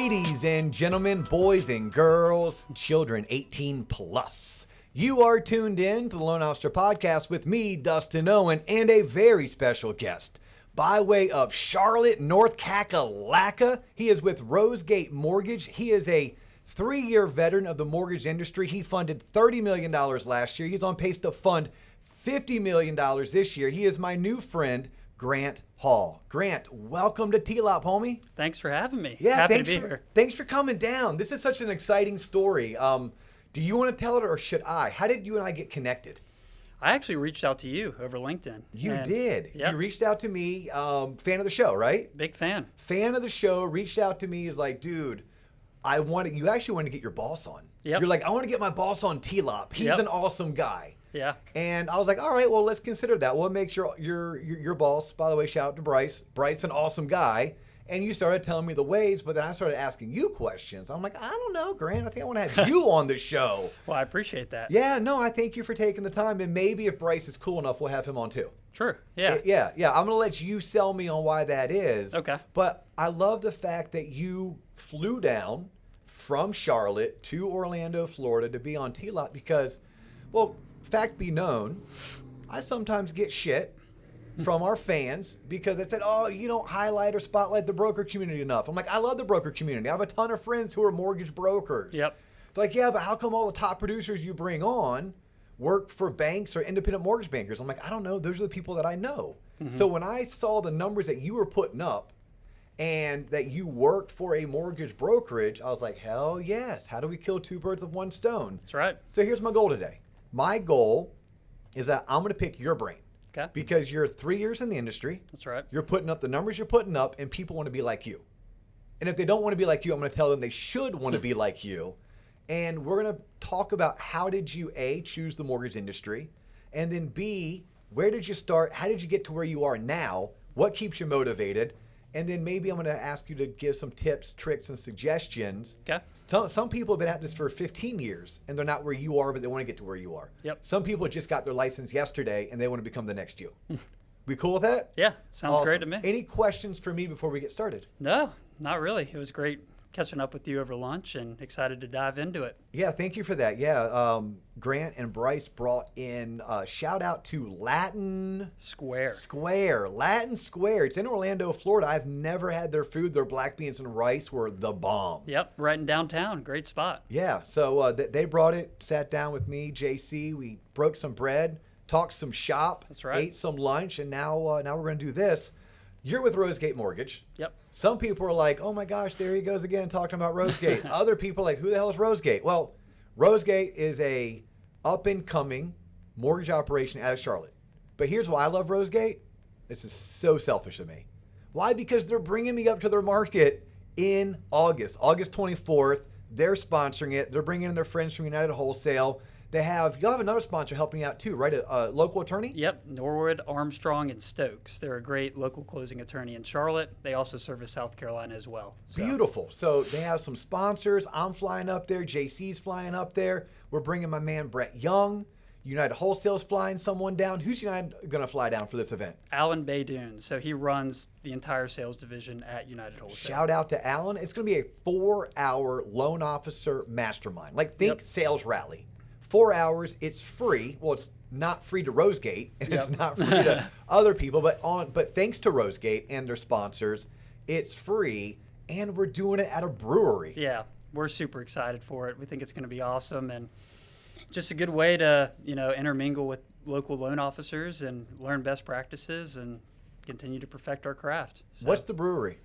Ladies and gentlemen, boys and girls, children 18 plus. You are tuned in to the Loan Officer Podcast with me, Dustin Owen, and a very special guest. By way of Charlotte, North Kakalaka, he is with Rosegate Mortgage. He is a 3-year veteran of the mortgage industry. He funded $30 million last year. He's on pace to fund $50 million this year. He is my new friend, Grant Hall. Grant, welcome to TLOP, homie. Thanks for having me. Yeah, Happy to be here. Thanks for coming down. This is such an exciting story. Do you want to tell it or should I? How did you and I get connected? I actually reached out to you over LinkedIn. You did. Yep. You reached out to me. Fan of the show, right? Big fan. Fan of the show. Reached out to me. Is like, dude, you actually want to get your boss on. Yep. You're like, I want to get my boss on TLOP. He's an awesome guy. Yeah. And I was like, all right, well, let's consider that. What makes your boss? By the way, shout out to Bryce. Bryce, an awesome guy. And you started telling me the ways, but then I started asking you questions. I'm like, I don't know, Grant. I think I want to have you on the show. Well, I appreciate that. Yeah, no, I thank you for taking the time. And maybe if Bryce is cool enough, we'll have him on too. True. Yeah. Yeah. I'm going to let you sell me on why that is. Okay. But I love the fact that you flew down from Charlotte to Orlando, Florida to be on TLOP because, well, fact be known, I sometimes get shit from our fans because I said, oh, you don't highlight or spotlight the broker community enough. I'm like, I love the broker community. I have a ton of friends who are mortgage brokers. Yep. They're like, yeah, but how come all the top producers you bring on work for banks or independent mortgage bankers? I'm like, I don't know. Those are the people that I know. Mm-hmm. So when I saw the numbers that you were putting up and that you worked for a mortgage brokerage, I was like, hell yes. How do we kill two birds with one stone? That's right. So here's my goal today. My goal is that I'm going to pick your brain. Okay. Because you're 3 years in the industry. That's right. You're putting up the numbers you're putting up, and people want to be like you. And if they don't want to be like you, I'm going to tell them they should want to be like you. And we're going to talk about how did you, A, choose the mortgage industry, and then B, where did you start? How did you get to where you are now? What keeps you motivated? And then maybe I'm going to ask you to give some tips, tricks, and suggestions. Okay. Some people have been at this for 15 years, and they're not where you are, but they want to get to where you are. Yep. Some people just got their license yesterday, and they want to become the next you. We cool with that? Yeah, sounds Awesome. great to me. Any questions for me before we get started? No, not really. It was great catching up with you over lunch and excited to dive into it. Yeah, thank you for that. Yeah, Grant and Bryce brought in shout out to Latin Square. Latin Square. It's in Orlando, Florida. I've never had their food. Their black beans and rice were the bomb. Yep, right in downtown. Great spot. Yeah, so they brought it, sat down with me, JC. We broke some bread, talked some shop. That's right. Ate some lunch, and now we're going to do this. You're with Rosegate Mortgage. Yep. Some people are like, oh my gosh, there he goes again talking about Rosegate. Other people are like, who the hell is Rosegate? Well, Rosegate is a up-and-coming mortgage operation out of Charlotte. But here's why I love Rosegate. This is so selfish of me. Why? Because they're bringing me up to their market in August 24th. They're sponsoring it. They're bringing in their friends from United Wholesale. You'll have another sponsor helping out too, right? A local attorney? Yep, Norwood, Armstrong, and Stokes. They're a great local closing attorney in Charlotte. They also service South Carolina as well. So. Beautiful. So they have some sponsors. I'm flying up there. JC's flying up there. We're bringing my man Brett Young. United Wholesale's flying someone down. Who's United going to fly down for this event? Alan Baydoun. So he runs the entire sales division at United Wholesale. Shout out to Alan. It's going to be a 4-hour loan officer mastermind. Like think sales rally. 4 hours. It's free. Well, it's not free to Rosegate, and it's not free to other people. But thanks to Rosegate and their sponsors, it's free, and we're doing it at a brewery. Yeah, we're super excited for it. We think it's going to be awesome, and just a good way to intermingle with local loan officers and learn best practices and continue to perfect our craft. So, what's the brewery?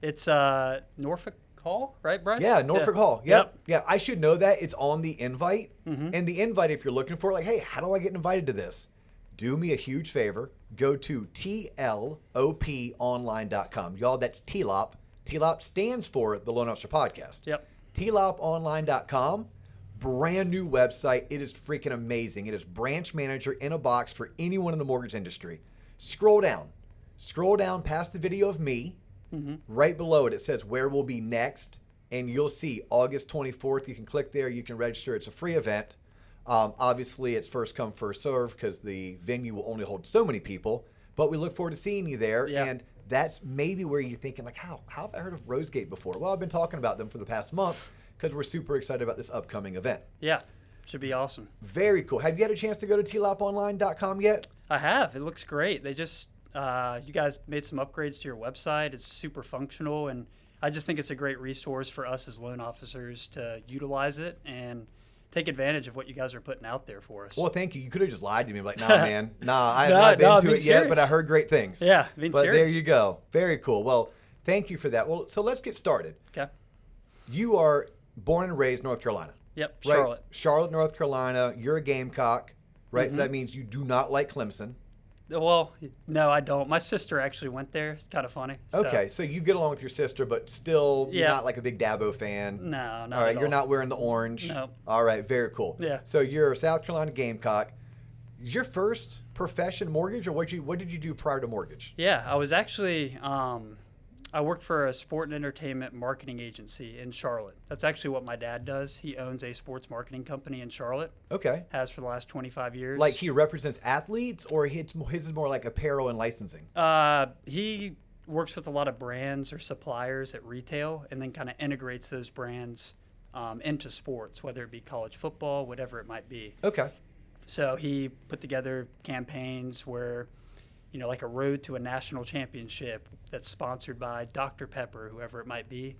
It's Norfolk Hall, right, Bryce? Yeah, Norfolk Hall. Yep. Yeah, I should know that. It's on the invite. Mm-hmm. And the invite, if you're looking for it, like, hey, how do I get invited to this? Do me a huge favor. Go to TLOPonline.com. Y'all, that's TLOP. TLOP stands for the Loan Officer Podcast. Yep. TLOPonline.com. Brand new website. It is freaking amazing. It is branch manager in a box for anyone in the mortgage industry. Scroll down past the video of me. Mm-hmm. Right below it says where we'll be next, and you'll see August 24th. You can click there. You can register. It's a free event. Obviously, it's first come, first serve because the venue will only hold so many people. But we look forward to seeing you there. Yeah. And that's maybe where you're thinking like, how have I heard of Rosegate before? Well, I've been talking about them for the past month because we're super excited about this upcoming event. Yeah, should be awesome. Very cool. Have you had a chance to go to tloponline.com yet? I have. It looks great. They just, you guys made some upgrades to your website. It's super functional, and I just think it's a great resource for us as loan officers to utilize it and take advantage of what you guys are putting out there for us. Well, thank you. You could have just lied to me, like, nah, man, I have not been to it yet, but I heard great things. Yeah, but there you go. Very cool. Well, thank you for that. Well, so let's get started. Okay. You are born and raised North Carolina. Yep, right? Charlotte. Charlotte, North Carolina. You're a Gamecock, right? So that means you do not like Clemson. Well, no, I don't. My sister actually went there. It's kind of funny. Okay, so you get along with your sister, but still you're not like a big Dabo fan. No, not all right, at all. you're not wearing the orange. No. All right, very cool. Yeah. So you're a South Carolina Gamecock. Is your first profession mortgage, or what did you do prior to mortgage? Yeah, I was actually I worked for a sport and entertainment marketing agency in Charlotte. That's actually what my dad does. He owns a sports marketing company in Charlotte. Okay. Has for the last 25 years. Like he represents athletes, or his is more like apparel and licensing? He works with a lot of brands or suppliers at retail and then kind of integrates those brands into sports, whether it be college football, whatever it might be. Okay. So he put together campaigns where, you know, like a road to a national championship that's sponsored by Dr. Pepper, whoever it might be,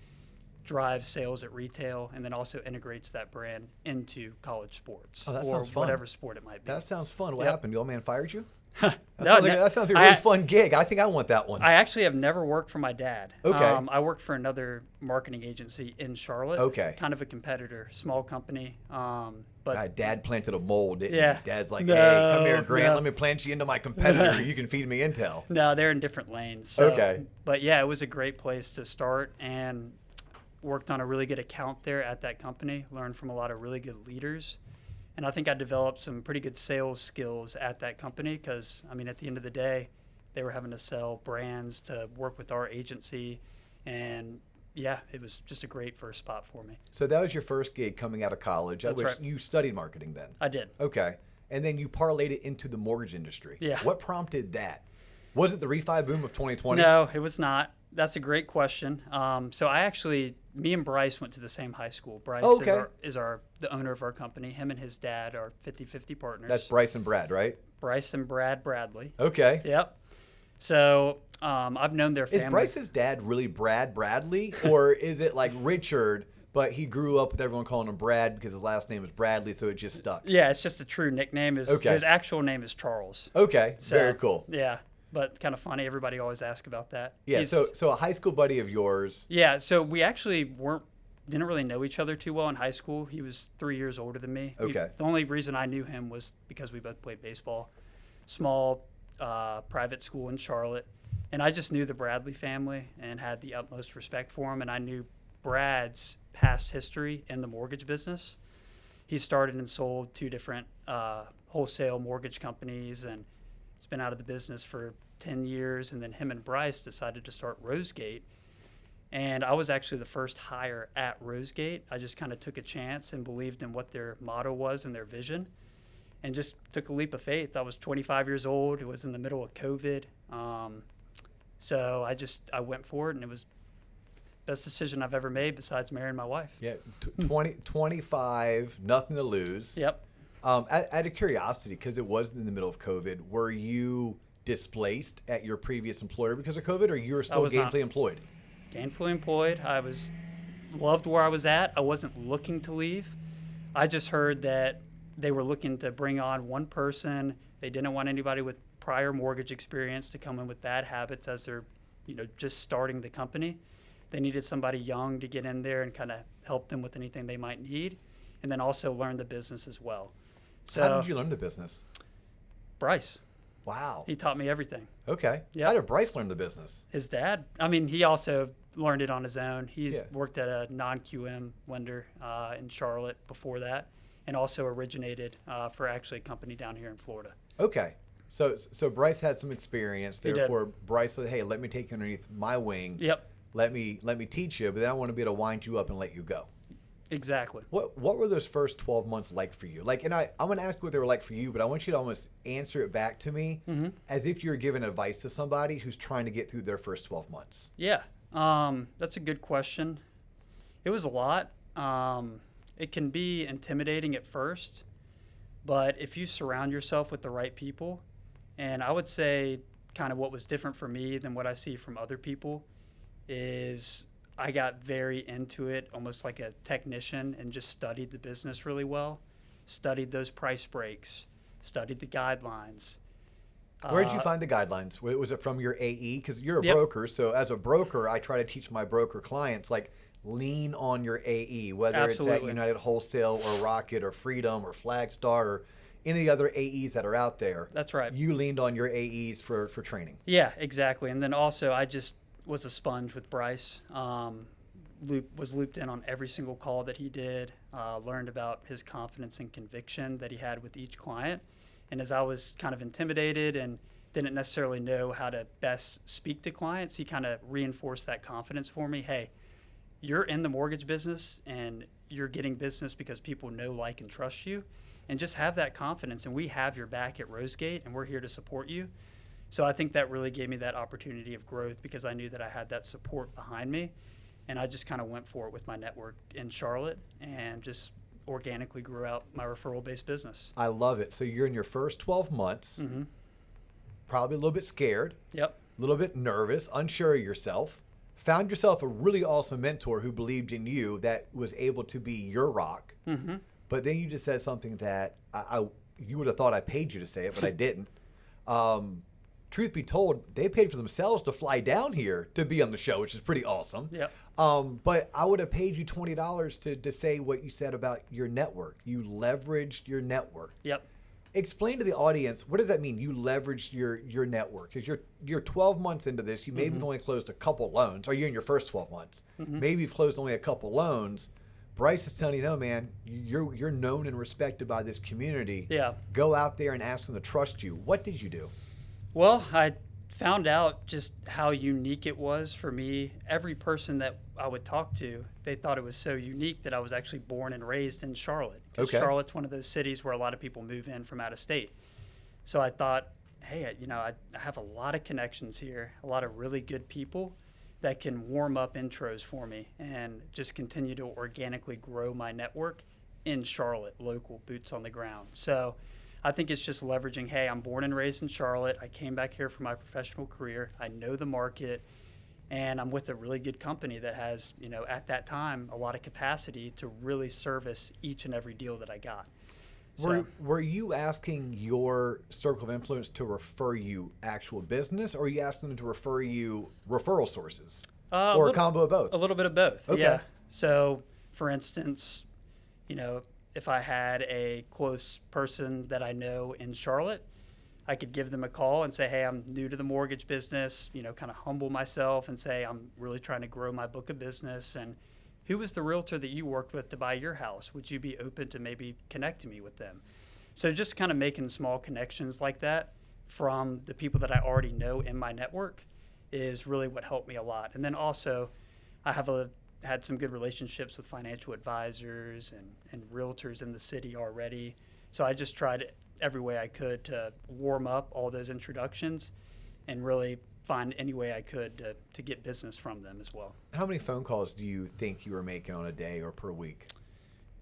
drives sales at retail, and then also integrates that brand into college sports. Oh, that or sounds fun. whatever sport it might be. That sounds fun. What Yep. happened? The old man fired you? No, That sounds like a really fun gig. I think I want that one. I actually have never worked for my dad. Okay. I worked for another marketing agency in Charlotte. Okay. Kind of a competitor, small company. But Dad planted a mold, didn't Yeah. he? Dad's like, No, hey, come here, Grant. no. Let me plant you into my competitor. You can feed me intel. no, they're in different lanes. So, Okay. But yeah, it was a great place to start, and worked on a really good account there at that company. Learned from a lot of really good leaders. And I think I developed some pretty good sales skills at that company because, I mean, at the end of the day, they were having to sell brands to work with our agency. And yeah, it was just a great first spot for me. So that was your first gig coming out of college, That's which right. you studied marketing then. I did. Okay. And then you parlayed it into the mortgage industry. Yeah. What prompted that? Was it the refi boom of 2020? No, it was not. That's a great question. So me and Bryce went to the same high school. Bryce is the owner of our company. Him and his dad are 50-50 partners. That's Bryce and Brad, right? Bryce and Brad Bradley. Okay. Yep. So I've known their family. Is Bryce's dad really Brad Bradley, or is it like Richard, but he grew up with everyone calling him Brad because his last name is Bradley, so it just stuck? Yeah, it's just a true nickname. His actual name is Charles. Okay, So, very cool. Yeah, but kind of funny. Everybody always asks about that. Yeah, so a high school buddy of yours. Yeah, so we actually didn't really know each other too well in high school. He was 3 years older than me. Okay. The only reason I knew him was because we both played baseball. Small private school in Charlotte. And I just knew the Bradley family and had the utmost respect for him. And I knew Brad's past history in the mortgage business. He started and sold 2 different wholesale mortgage companies, and he's been out of the business for 10 years. And then him and Bryce decided to start Rosegate. And I was actually the first hire at Rosegate. I just kind of took a chance and believed in what their motto was and their vision, and just took a leap of faith. I was 25 years old. It was in the middle of COVID. So I went for it, and it was the best decision I've ever made besides marrying my wife. Yeah, 25, nothing to lose. Yep. Out of curiosity, because it was in the middle of COVID, were you displaced at your previous employer because of COVID, or you were still gainfully employed? Gainfully employed. Loved where I was at. I wasn't looking to leave. I just heard that they were looking to bring on one person. They didn't want anybody with prior mortgage experience to come in with bad habits as they're, just starting the company. They needed somebody young to get in there and kind of help them with anything they might need, and then also learn the business as well. So, how did you learn the business? Bryce. Wow. He taught me everything. Okay. Yep. How did Bryce learn the business? His dad. He also learned it on his own. He's worked at a non-QM lender in Charlotte before that, and also originated for actually a company down here in Florida. Okay. So Bryce had some experience. Therefore, Bryce said, hey, let me take you underneath my wing. Yep. Let me teach you, but then I want to be able to wind you up and let you go. Exactly. What were those first 12 months like for you? Like, and I'm going to ask what they were like for you, but I want you to almost answer it back to me as if you're giving advice to somebody who's trying to get through their first 12 months. Yeah, that's a good question. It was a lot. It can be intimidating at first, but if you surround yourself with the right people, and I would say kind of what was different for me than what I see from other people is I got very into it, almost like a technician, and just studied the business really well, studied those price breaks, studied the guidelines. Where did you find the guidelines? Was it from your AE? Because you're a Yep. broker. So as a broker, I try to teach my broker clients, like, lean on your AE, whether it's at Absolutely. United Wholesale or Rocket or Freedom or Flagstar or any of the other AEs that are out there. That's right. You leaned on your AEs for training. Yeah, exactly. And then also I just was a sponge with Bryce. Was looped in on every single call that he did, learned about his confidence and conviction that he had with each client. And as I was kind of intimidated and didn't necessarily know how to best speak to clients, he kind of reinforced that confidence for me. Hey, you're in the mortgage business and you're getting business because people know, like, and trust you. And just have that confidence, and we have your back at Rosegate, and we're here to support you. So I think that really gave me that opportunity of growth because I knew that I had that support behind me. And I just kind of went for it with my network in Charlotte and just organically grew out my referral-based business. I love it. So you're in your first 12 months, probably a little bit scared, Yep. a little bit nervous, unsure of yourself, found yourself a really awesome mentor who believed in you that was able to be your rock. But then you just said something that you would have thought I paid you to say it, but I didn't. Truth be told, they paid for themselves to fly down here to be on the show, which is pretty awesome. Yep. But I would have paid you $20 to say what you said about your network. You leveraged your network. Yep. Explain to the audience, what does that mean? You leveraged your network because you're 12 months into this. You maybe have only closed a couple loans, or you're in your first 12 months. Maybe you've closed only a couple loans. Bryce is telling you, no, man, you're known and respected by this community. Yeah. Go out there and ask them to trust you. What did you do? Well, I found out just how unique it was for me. Every person that I would talk to, they thought it was so unique that I was actually born and raised in Charlotte. 'Cause Okay. Charlotte's one of those cities where a lot of people move in from out of state. So I thought, hey, I have a lot of connections here, a lot of really good people that can warm up intros for me and just continue to organically grow my network in Charlotte, local boots on the ground. So I think it's just leveraging, hey, I'm born and raised in Charlotte. I came back here for my professional career. I know the market, and I'm with a really good company that has, at that time, a lot of capacity to really service each and every deal that I got. Were you asking your circle of influence to refer you actual business, or are you asking them to refer you referral sources? Or a combo of both? A little bit of both, Okay. yeah. So, for instance, if I had a close person that I know in Charlotte, I could give them a call and say, hey, I'm new to the mortgage business, kind of humble myself and say, I'm really trying to grow my book of business. And who was the realtor that you worked with to buy your house? Would you be open to maybe connecting me with them? So just kind of making small connections like that from the people that I already know in my network is really what helped me a lot. And then also I had some good relationships with financial advisors and realtors in the city already. So I just tried every way I could to warm up all those introductions and really find any way I could to get business from them as well. How many phone calls do you think you were making on a day or per week?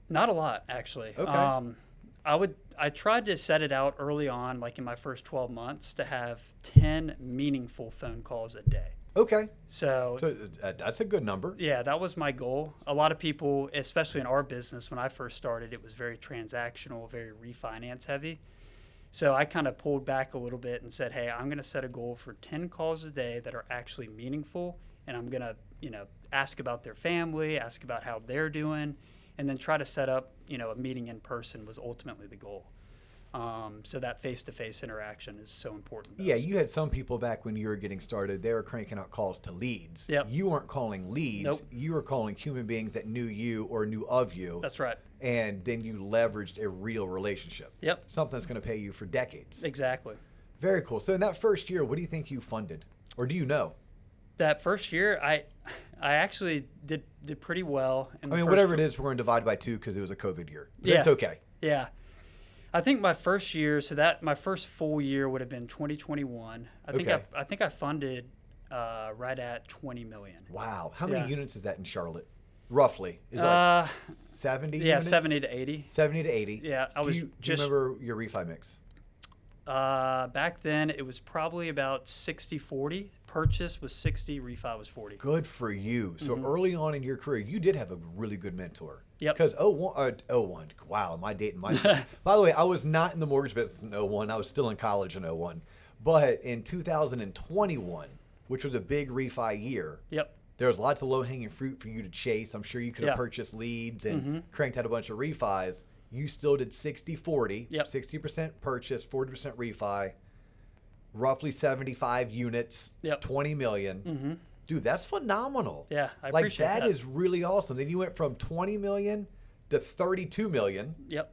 Not a lot, actually. Okay. I tried to set it out early on, like in my first 12 months, to have 10 meaningful phone calls a day. Okay. So That's a good number. yeah, that was my goal. A lot of people, especially in our business, when I first started, it was very transactional, very refinance heavy. So I kind of pulled back a little bit and said, hey, I'm going to set a goal for 10 calls a day that are actually meaningful. And I'm going to, ask about their family, ask about how they're doing, and then try to set up, a meeting in person was ultimately the goal. So that face-to-face interaction is so important. Yeah, you had some people back when you were getting started, they were cranking out calls to leads. Yep. You weren't calling leads. Nope. You were calling human beings that knew you or knew of you. That's right. And then you leveraged a real relationship. Yep. Something that's going to pay you for decades. Exactly. Very cool. So in that first year, what do you think you funded? Or do you know? That first year, I actually did pretty well. I mean, whatever it is, we're going to divide by 2 because it was a COVID year. But Yeah. it's okay. Yeah. I think my first year, so that my first full year would have been 2021. I think I funded right at 20 million. Wow. How many units is that in Charlotte? Roughly. Is it like 70 Yeah, units? 70 to 80. 70 to 80. Yeah, do you remember your refi mix? Back then, it was probably about 60-40. Purchase was 60, refi was 40. Good for you. So early on in your career, you did have a really good mentor. Yep. Because 01, wow, am I dating myself? By the way, I was not in the mortgage business in 01. I was still in college in 01. But in 2021, which was a big refi year, Yep. there was lots of low-hanging fruit for you to chase. I'm sure you could have purchased leads and cranked out a bunch of refis. You still did 60-40, 60% purchase, 40% refi, roughly 75 units, 20 million. Dude, that's phenomenal. Yeah, I appreciate that. That is really awesome. Then you went from 20 million to 32 million. Yep.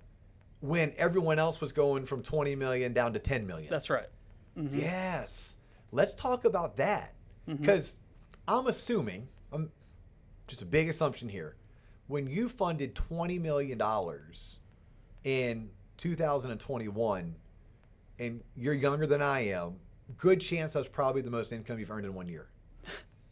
When everyone else was going from 20 million down to 10 million. That's right. Yes. Let's talk about that. Because I'm assuming, just a big assumption here, when you funded $20 million in 2021 and you're younger than I am, good chance that's probably the most income you've earned in 1 year.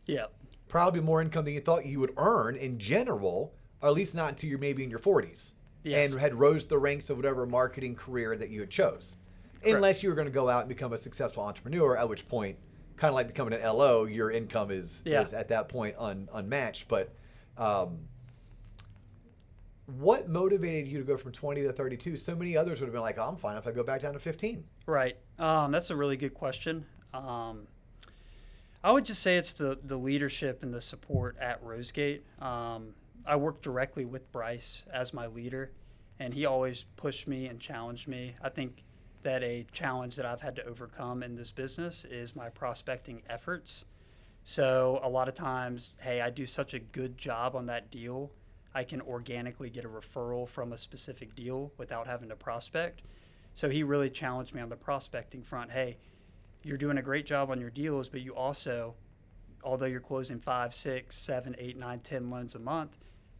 Yeah. Probably more income than you thought you would earn in general, or at least not until you're maybe in your 40s. Yes. And had rose the ranks of whatever marketing career that you had chose. Correct. Unless you were going to go out and become a successful entrepreneur, at which point, kind of like becoming an LO, your income is at that point unmatched. But what motivated you to go from 20 to 32? So many others would have been like, oh, I'm fine if I go back down to 15. Right. That's a really good question. I would just say it's the leadership and the support at Rosegate. I work directly with Bryce as my leader, and he always pushed me and challenged me. I think that a challenge that I've had to overcome in this business is my prospecting efforts. So a lot of times, hey, I do such a good job on that deal, I can organically get a referral from a specific deal without having to prospect. So he really challenged me on the prospecting front. Hey, you're doing a great job on your deals, but you also, although you're closing 5, 6, 7, 8, 9, 10 loans a month,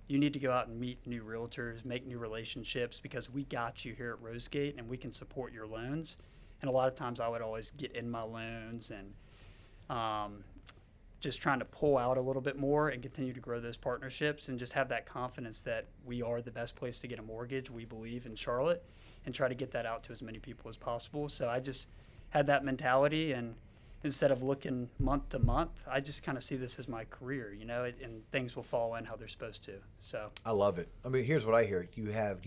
you need to go out and meet new realtors, make new relationships, because we got you here at Rosegate and we can support your loans. And a lot of times I would always get in my loans and just trying to pull out a little bit more and continue to grow those partnerships and just have that confidence that we are the best place to get a mortgage, we believe, in Charlotte, and try to get that out to as many people as possible. So I just had that mentality, and instead of looking month to month, I just kind of see this as my career, you know, and things will fall in how they're supposed to. So I love it. I mean, here's what I hear. You have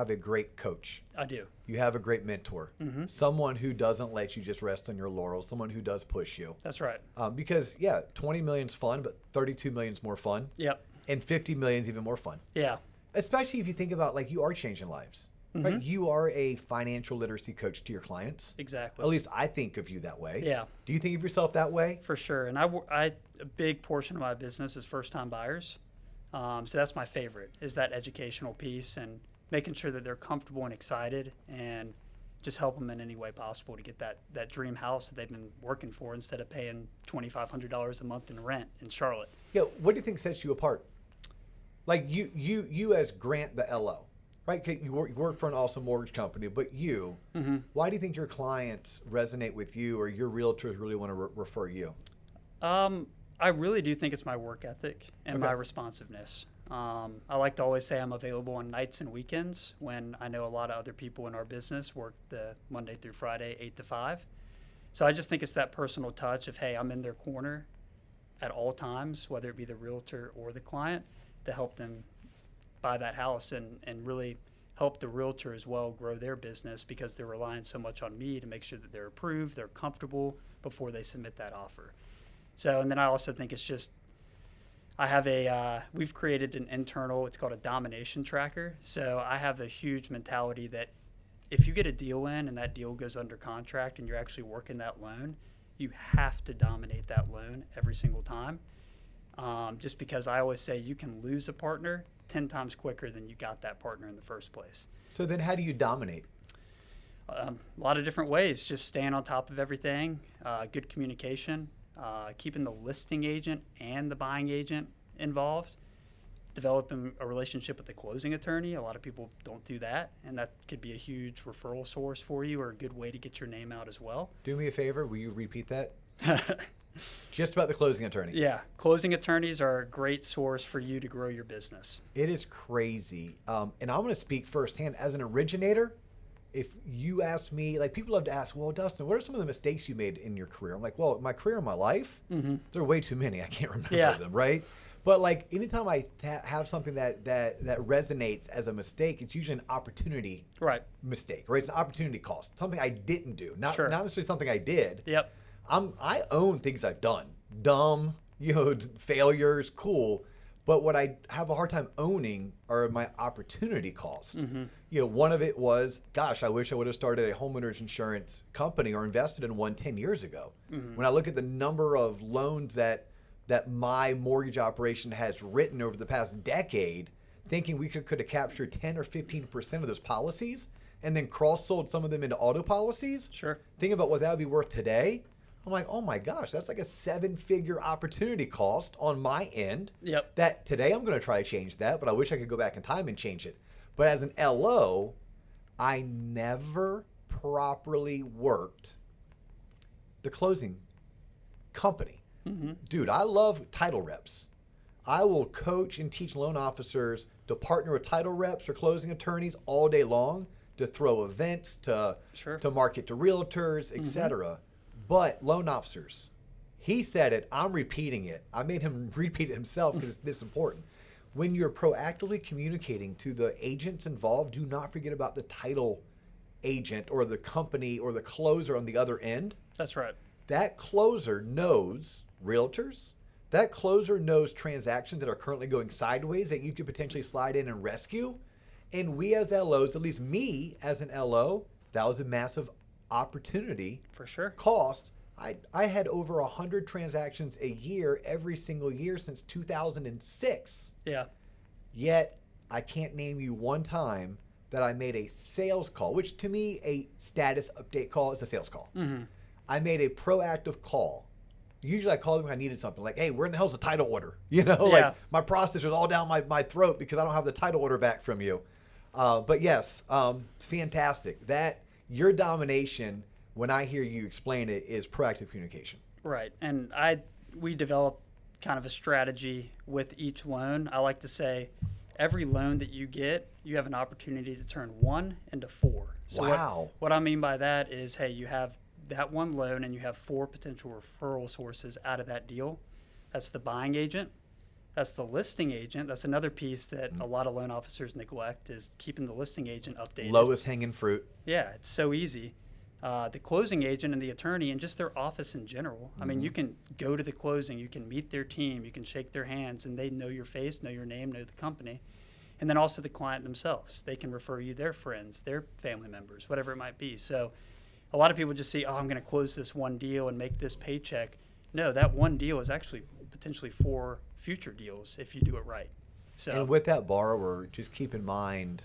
a great coach. I do. You have a great mentor, someone who doesn't let you just rest on your laurels, someone who does push you. That's right. Because 20 million is fun, but 32 million is more fun. Yep. And 50 million is even more fun. Yeah. Especially if you think about, like, you are changing lives. Right? You are a financial literacy coach to your clients. Exactly. At least I think of you that way. Yeah. Do you think of yourself that way? For sure. And a big portion of my business is first-time buyers. So that's my favorite, is that educational piece and making sure that they're comfortable and excited, and just help them in any way possible to get that dream house that they've been working for instead of paying $2,500 a month in rent in Charlotte. Yeah. What do you think sets you apart? Like you as Grant the LO. Right, you work for an awesome mortgage company, but why do you think your clients resonate with you, or your realtors really want to refer you? I really do think it's my work ethic and my responsiveness. I like to always say I'm available on nights and weekends when I know a lot of other people in our business work the Monday through Friday, 8 to 5. So I just think it's that personal touch of, hey, I'm in their corner at all times, whether it be the realtor or the client, to help them buy that house and really help the realtor as well grow their business, because they're relying so much on me to make sure that they're approved, they're comfortable before they submit that offer. So, and then I also think it's just, I have we've created an internal, it's called a domination tracker. So I have a huge mentality that if you get a deal in and that deal goes under contract and you're actually working that loan, you have to dominate that loan every single time. Just because I always say you can lose a partner 10 times quicker than you got that partner in the first place. So then how do you dominate? A lot of different ways, just staying on top of everything, good communication, keeping the listing agent and the buying agent involved, developing a relationship with the closing attorney. A lot of people don't do that, and that could be a huge referral source for you or a good way to get your name out as well. Do me a favor. Will you repeat that? Just about the closing attorney. Yeah, closing attorneys are a great source for you to grow your business. It is crazy. And I'm going to speak firsthand as an originator. If you ask me, like people love to ask, well, Dustin, what are some of the mistakes you made in your career? I'm like, well, my career and my life, there are way too many. I can't remember them, right? But like anytime I have something that resonates as a mistake, it's usually an opportunity mistake, right? It's an opportunity cost, something I didn't do, not necessarily something I did. Yep. I own things I've done, dumb, failures, cool. But what I have a hard time owning are my opportunity costs. One of it was, gosh, I wish I would have started a homeowners insurance company or invested in one 10 years ago. When I look at the number of loans that my mortgage operation has written over the past decade, thinking we could have captured 10 or 15% of those policies and then cross-sold some of them into auto policies. Think about what that would be worth today. I'm like, oh my gosh, that's like a 7-figure opportunity cost on my end. That today I'm going to try to change that, but I wish I could go back in time and change it. But as an LO, I never properly worked the closing company. Dude, I love title reps. I will coach and teach loan officers to partner with title reps or closing attorneys all day long to throw events, to market to realtors, etc. But loan officers, he said it, I'm repeating it. I made him repeat it himself because it's this important. When you're proactively communicating to the agents involved, do not forget about the title agent or the company or the closer on the other end. That's right. That closer knows realtors. That closer knows transactions that are currently going sideways that you could potentially slide in and rescue. And we as LOs, at least me as an LO, that was a massive opportunity cost. I had over 100 transactions a year every single year since 2006. Yet I can't name you one time that I made a sales call, which to me a status update call is a sales call. I made a proactive call. Usually I call them when I needed something, like, hey, where in the hell's the title order? Like my processor's all down my throat because I don't have the title order back from you. But yes, fantastic. That your domination, when I hear you explain it, is proactive communication. Right. And we develop kind of a strategy with each loan. I like to say every loan that you get, you have an opportunity to turn 1 into 4. So what I mean by that is, hey, you have that one loan and you have 4 potential referral sources out of that deal. That's the buying agent. That's the listing agent. That's another piece that a lot of loan officers neglect, is keeping the listing agent updated. Lowest hanging fruit. Yeah, it's so easy. The closing agent and the attorney and just their office in general. I mean, you can go to the closing, you can meet their team, you can shake their hands, and they know your face, know your name, know the company. And then also the client themselves. They can refer you their friends, their family members, whatever it might be. So a lot of people just see, oh, I'm going to close this one deal and make this paycheck. No, that one deal is actually potentially 4 future deals if you do it right. So, and with that borrower, just keep in mind,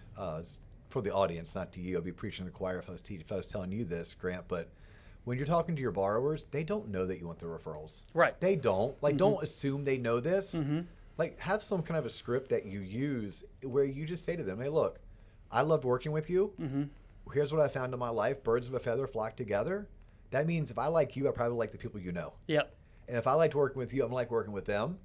for the audience, not to you, I'd be preaching to the choir if I was telling you this, Grant, but when you're talking to your borrowers, they don't know that you want the referrals. Right. They don't. Like, don't assume they know this. Like, have some kind of a script that you use where you just say to them, hey, look, I loved working with you. Here's what I found in my life. Birds of a feather flock together. That means if I like you, I probably like the people you know. And if I liked working with you, I'm like working with them.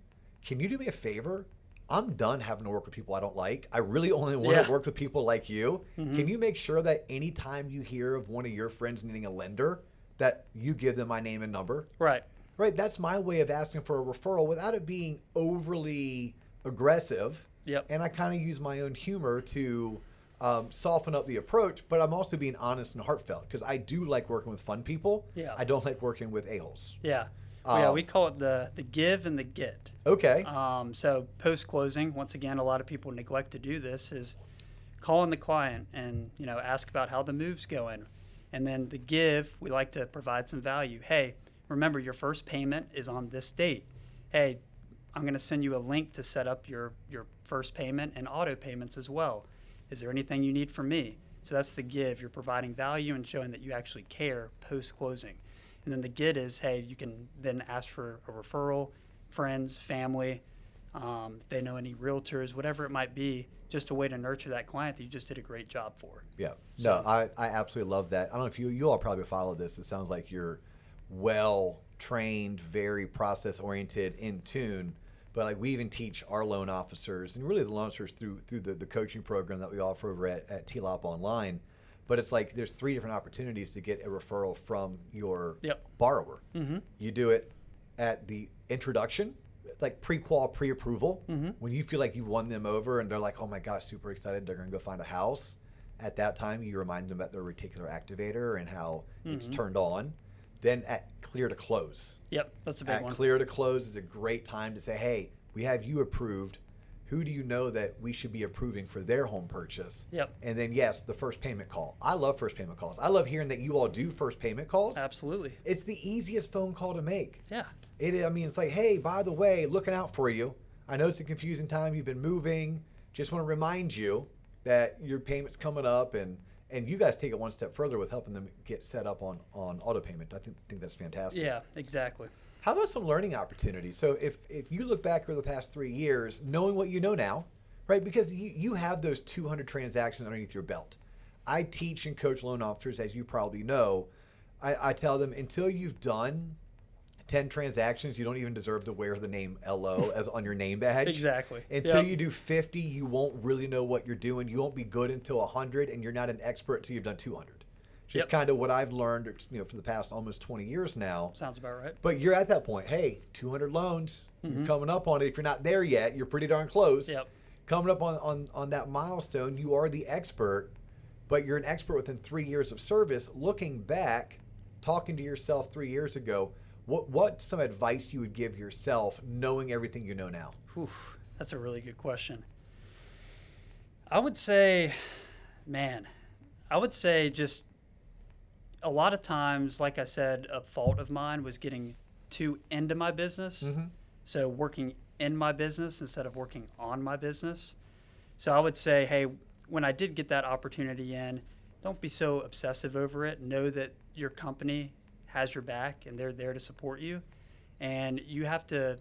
Can you do me a favor? I'm done having to work with people I don't like. I really only want to work with people like you. Can you make sure that anytime you hear of one of your friends needing a lender, that you give them my name and number? Right. That's my way of asking for a referral without it being overly aggressive. And I kind of use my own humor to soften up the approach, but I'm also being honest and heartfelt because I do like working with fun people. I don't like working with a-holes. We call it the give and the get. So post-closing, once again, a lot of people neglect to do this, is calling the client and ask about how the move's going. And then the give, we like to provide some value. Hey, remember your first payment is on this date. Hey, I'm going to send you a link to set up your first payment and auto payments as well. Is there anything you need from me? So that's the give. You're providing value and showing that you actually care post-closing. And then the get is, hey, you can then ask for a referral, friends, family, if they know any realtors, whatever it might be, just a way to nurture that client that you just did a great job for. Yeah. So, No, I absolutely love that. I don't know if you all probably follow this. It sounds like you're well trained, very process oriented, in tune. But like we even teach our loan officers and really the loan officers through the coaching program that we offer over at TLOP online. But it's like there's 3 different opportunities to get a referral from your borrower. Mm-hmm. You do it at the introduction, like pre-qual, pre-approval, when you feel like you've won them over and they're like, oh my gosh, super excited, they're going to go find a house. At that time, you remind them about their reticular activator and how it's turned on. Then at clear to close. Yep, that's a big one. At clear to close is a great time to say, hey, we have you approved. Who do you know that we should be approving for their home purchase? Yep. And then, yes, the first payment call. I love first payment calls. I love hearing that you all do first payment calls. Absolutely. It's the easiest phone call to make. Yeah. It's like, hey, by the way, looking out for you. I know it's a confusing time. You've been moving. Just want to remind you that your payment's coming up, and you guys take it one step further with helping them get set up on auto payment. I think that's fantastic. Yeah, exactly. How about some learning opportunities? So if you look back over the past 3 years, knowing what you know now, right? Because you have those 200 transactions underneath your belt. I teach and coach loan officers, as you probably know. I tell them until you've done 10 transactions, you don't even deserve to wear the name LO as on your name badge. Exactly. Until you do 50, you won't really know what you're doing. You won't be good until 100, and you're not an expert until you've done 200. Just kind of what I've learned, for the past almost 20 years now. Sounds about right. But you're at that point. Hey, 200 loans. You're coming up on it. If you're not there yet, you're pretty darn close. Yep. Coming up on that milestone, you are the expert, but you're an expert within 3 years of service. Looking back, talking to yourself 3 years ago, what's some advice you would give yourself knowing everything you know now? Whew, that's a really good question. I would say just a lot of times, like I said, a fault of mine was getting too into my business. So working in my business instead of working on my business. So I would say, hey, when I did get that opportunity in, don't be so obsessive over it. Know that your company has your back and they're there to support you. And you have to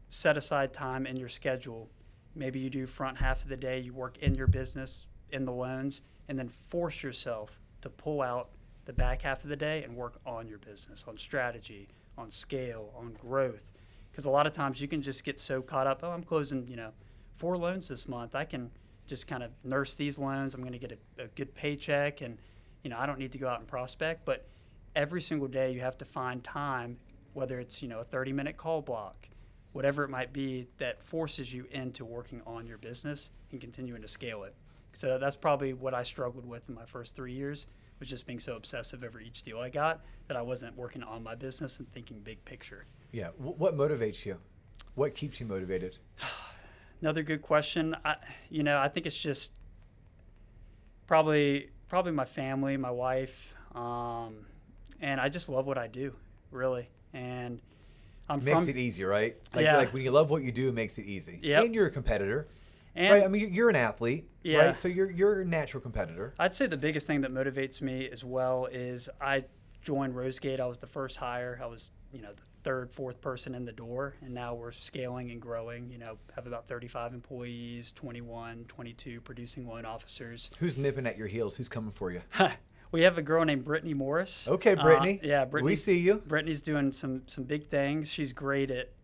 set aside time in your schedule. Maybe you do front half of the day, you work in your business, in the loans, and then force yourself to pull out the back half of the day and work on your business, on strategy, on scale, on growth. Because a lot of times you can just get so caught up, I'm closing, 4 loans this month. I can just kind of nurse these loans. I'm going to get a good paycheck, and, I don't need to go out and prospect. But every single day you have to find time, whether it's, a 30-minute call block, whatever it might be, that forces you into working on your business and continuing to scale it. So that's probably what I struggled with in my first 3 years, was just being so obsessive over each deal I got that I wasn't working on my business and thinking big picture. Yeah. What motivates you? What keeps you motivated? Another good question. I think it's just probably my family, my wife, and I just love what I do, really. And makes it easy, right? Like when you love what you do, it makes it easy. Yep. And you're a competitor. And, right? I mean, you're an athlete, yeah. right? So you're a natural competitor. I'd say the biggest thing that motivates me as well is I joined Rosegate. I was the first hire. I was, the third, fourth person in the door, and now we're scaling and growing. Have about 35 employees, 21, 22 producing loan officers. Who's nipping at your heels? Who's coming for you? We have a girl named Brittany Morris. Okay, Brittany. Yeah, Brittany. We see you. Brittany's doing some big things. She's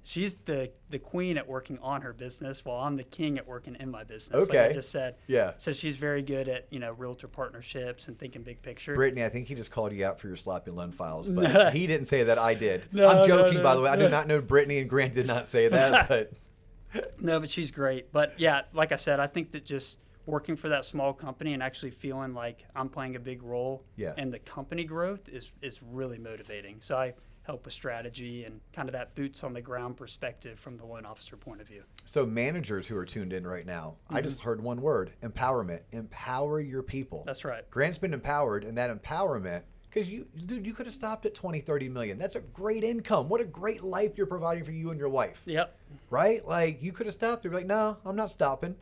she's the queen at working on her business, while I'm the king at working in my business. Okay. Like I just said. Yeah. So she's very good at, realtor partnerships and thinking big picture. Brittany, I think he just called you out for your sloppy loan files, but he didn't say that. I did. No, I'm joking, no. by the way. I do not know Brittany, and Grant did not say that, but. No, but she's great. But yeah, like I said, I think that just working for that small company and actually feeling like I'm playing a big role in the company growth is really motivating. So I help with strategy and kind of that boots on the ground perspective from the loan officer point of view. So managers who are tuned in right now, I just heard one word: empowerment. Empower your people. That's right. Grant's been empowered, and that empowerment, because you could have stopped at 20, 30 million. That's a great income. What a great life you're providing for you and your wife. Yep. Right? Like, you could have stopped. You're like, no, I'm not stopping.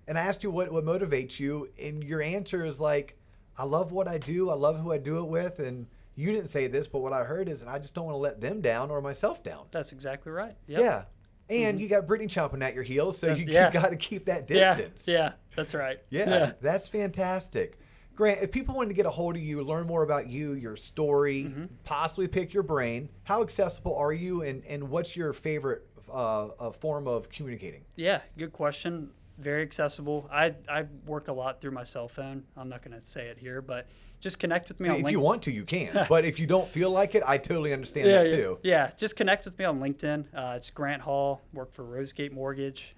And I asked you what motivates you, and your answer is like, I love what I do. I love who I do it with, and you didn't say this, but what I heard is, I just don't want to let them down or myself down. That's exactly right. Yep. Yeah. And you got Brittany chomping at your heels, so you Yeah. got to keep that distance. Yeah, that's right. Yeah, that's fantastic. Grant, if people wanted to get a hold of you, learn more about you, your story, possibly pick your brain, how accessible are you, and what's your favorite form of communicating? Yeah, good question. Very accessible. I work a lot through my cell phone. I'm not going to say it here, but just connect with me on LinkedIn. If you want to, you can. But if you don't feel like it, I totally understand that too. Yeah, just connect with me on LinkedIn. It's Grant Hall, work for Rosegate Mortgage.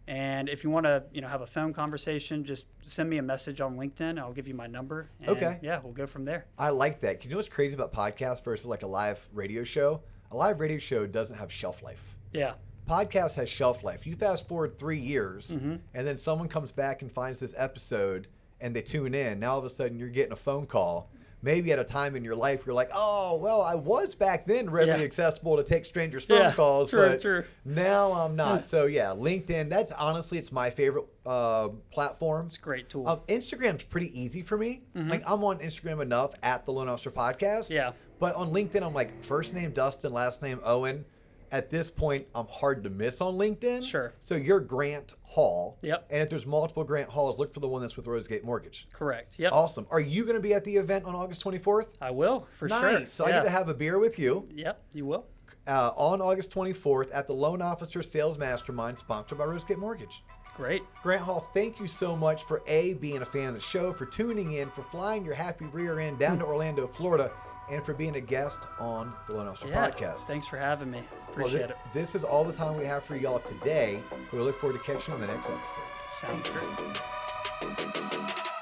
And if you want to, have a phone conversation, just send me a message on LinkedIn. I'll give you my number. And Okay. Yeah, we'll go from there. I like that. You know what's crazy about podcasts versus like a live radio show? A live radio show doesn't have shelf life. Yeah. Podcast has shelf life. You fast forward 3 years, and then someone comes back and finds this episode, and they tune in. Now all of a sudden, you're getting a phone call. Maybe at a time in your life, you're like, oh, well, I was back then readily accessible to take strangers' phone calls, but now I'm not. So yeah, LinkedIn. That's honestly, it's my favorite platform. It's a great tool. Instagram's pretty easy for me. Like I'm on Instagram enough at the Loan Officer Podcast. Yeah. But on LinkedIn, I'm like first name Dustin, last name Owen. At this point, I'm hard to miss on LinkedIn. Sure. So you're Grant Hall. Yep. And if there's multiple Grant Halls, look for the one that's with Rosegate Mortgage. Correct. Yep. Awesome. Are you going to be at the event on August 24th? I will, for sure. Nice. So I get to have a beer with you. Yep, you will. On August 24th at the Loan Officer Sales Mastermind, sponsored by Rosegate Mortgage. Great. Grant Hall, thank you so much for being a fan of the show, for tuning in, for flying your happy rear end down to Orlando, Florida, and for being a guest on the Loan Officer Podcast. Thanks for having me. Appreciate it. This is all the time we have for y'all today. We look forward to catching you on the next episode. Sounds great.